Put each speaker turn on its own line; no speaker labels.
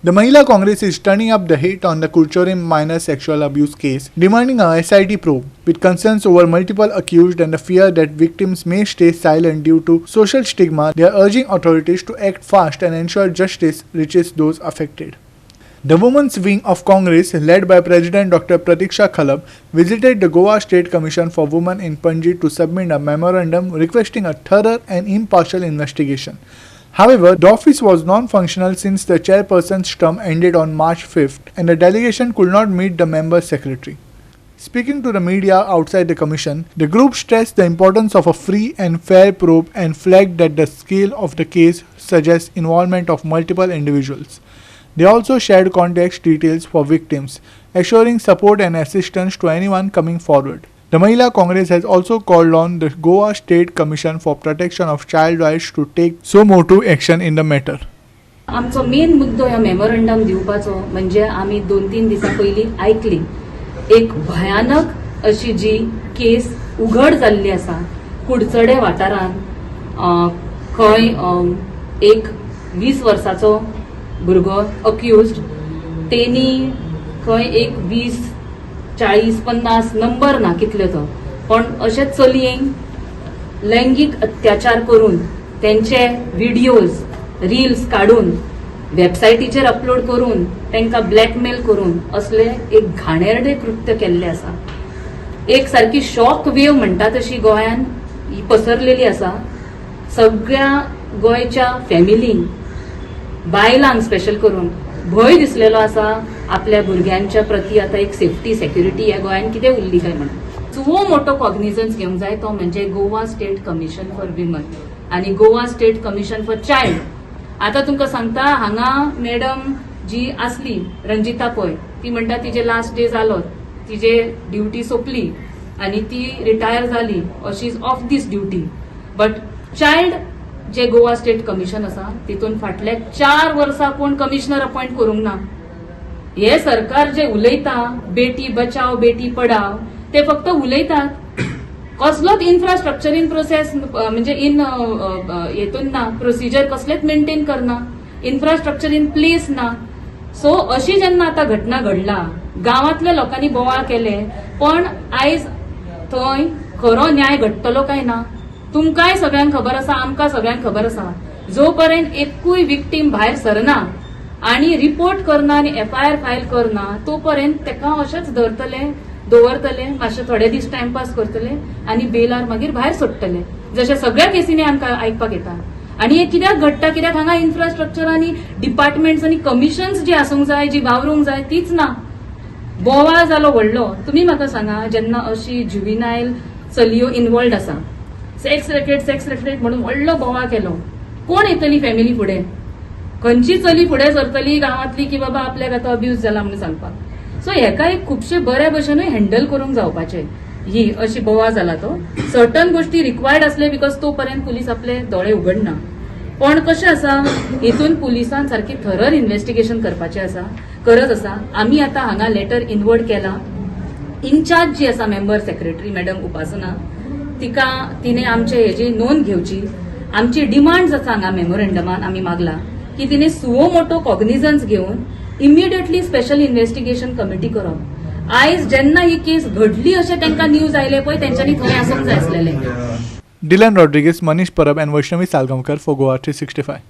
The Mahila Congress is turning up the heat on the Kulchorim minor sexual abuse case, demanding a SIT probe. With concerns over multiple accused and the fear that victims may stay silent due to social stigma, they are urging authorities to act fast and ensure justice reaches those affected. The Women's Wing of Congress, led by President Dr. Pratiksha Khalab, visited the Goa State Commission for Women in Panji to submit a memorandum requesting a thorough and impartial investigation. However, the office was non-functional since the chairperson's term ended on March 5th and the delegation could not meet the member secretary. Speaking to the media outside the commission, the group stressed the importance of a free and fair probe and flagged that the scale of the case suggests involvement of multiple individuals. They also shared contact details for victims, assuring support and assistance to anyone coming forward. The Mahila Congress has also called on the Goa State Commission for Protection of Child Rights to take suo motu action in the matter.
आमचो main मुद्दो ह्या memorandum दिवपाचो म्हणजे आमी 2-3 दिसां पयलीं आयकली एक भयानक अशी जी केस उघड जाल्ली आसा कुडचडे वाठारांत खंय एक 20 वर्साचो भुरगो अक्युज्ड तेनी खंय एक 20-40-50 नंबर ना कितले तो पण अशे चलयेंक लैंगिक अत्याचार करून त्यांचे व्हिडिओज रील्स काढून वेबसायटीचेर अपलोड करून तांकां ब्लॅकमेल करून असले एक घाणेरडे कृत्य केल्ले आसा. एक सारकी शॉक वेव म्हणटा तशी गोंयान ही पसरलेली आसा. सगळ्या गोंयच्या फॅमिलींक बायलांक स्पेशल करून भंय दिसलेलो आसा आपल्या भुरग्यांच्या प्रती आता एक सेफ्टी सेक्युरिटी ह्या गोंयान कितें उरली काय म्हणून सुवो मोठो कॉग्निझन्स घेवंक जाय तो म्हणजे Goa state commission for women आणि Goa state commission for child. आता तुमकां सांगता हांगा मॅडम जी आसली रंजिता पळय ती म्हणटा तिचे लास्ट डे जालो तिचे ड्युटी सोंपली आणि ती रिटायर जाली or she is off these duty. But child जे गोवा स्टेट कमिशन आसा तितून फाटल्या 4 वर्सां कोण कमिशनर अपॉइंट करूंक ना. हे सरकार जे उलयता बेटी बचाव बेटी पढाव ते फक्त उलयतात कसलोच इन्फ्रास्ट्रक्चर प्रोसेस म्हणजे हेतून ना प्रोसिजर कसलेच मेंटेन करना इन्फ्रास्ट्रक्चर इन प्लेस ना. सो अशी जेन्ना आता घटना घडला गावातल्या लोकांनी बोवाळ केले पण आयज थंय खरो न्याय घडटलो काय ना तुमकांय सगळ्यांक खबर आसा आमकां सगळ्यांक खबर आसा. जो पर्यंत एकूय विक्टीम भायर सरना आणि रिपोर्ट करना आणि FIR फायल करना तो पर्यंत तेका अशेंच दवरतले मातशे थोडे दीस टाइमपास करतले आणि बेलार मागीर भायर सोडटले जशे सगळ्या केसींनी आमकां आयकपाक येता. आणि हे कित्याक घडटा कित्याक हांगा इन्फ्रास्ट्रक्चर आनी डिपार्टमेंट्स आनी कमिशन्स जी आसूंक जाय जी वावरूंक जाय तीच ना. बोवाळ जालो व्हडलो. तुमी म्हाका सांगा जेन्ना अशी ज्युविनायल चलयो इन्वॉल्ड आसा सेक्स रेकेट म्हणून व्हडलो बोवाळ केलो कोण येतली फॅमिली फुडें खंयची चली फुडें सरतली गांवांतली की बाबा आपल्याक आतां अब्यूज जाला म्हणून सांगपाक. सो हेका एक खुबशे बऱ्या भशेनूय हँडल करूंक जावपाचे ही अशी बोवाळ जाला तो सर्टन गोष्टी रिक्वायर्ड आसले बिकॉज तो पर्यंत पुलीस आपले दोळे उगडना. पण कशें आसा हितून पुलिसान सारकी थरर इन्व्हेस्टिगेशन करपाचें आसा गरज आसा. आमी आतां हांगा लेटर इनवर्ड केला. इन्चार्ज जी आसा मेंबर सेक्रेटरी मॅडम उपासना तिने आमचे हेची नोंद घेवची. आमची डिमांड्स आसा हांगा मेमोरंडमान आमी मागला की तिने सुवो मोठो कॉग्निझन्स घेवन इमिडिएटली स्पेशल इन्व्हेस्टिगेशन कमिटी करप. आयज जेन्ना ही केस घडली अशें तांकां न्यूज आयले पळय तेंच्यांनी थंय आसूंक जाय आसलेलें.
Dylan Rodriguez, Manish Parab and Vaishnavi Salgamkar for Goa 365.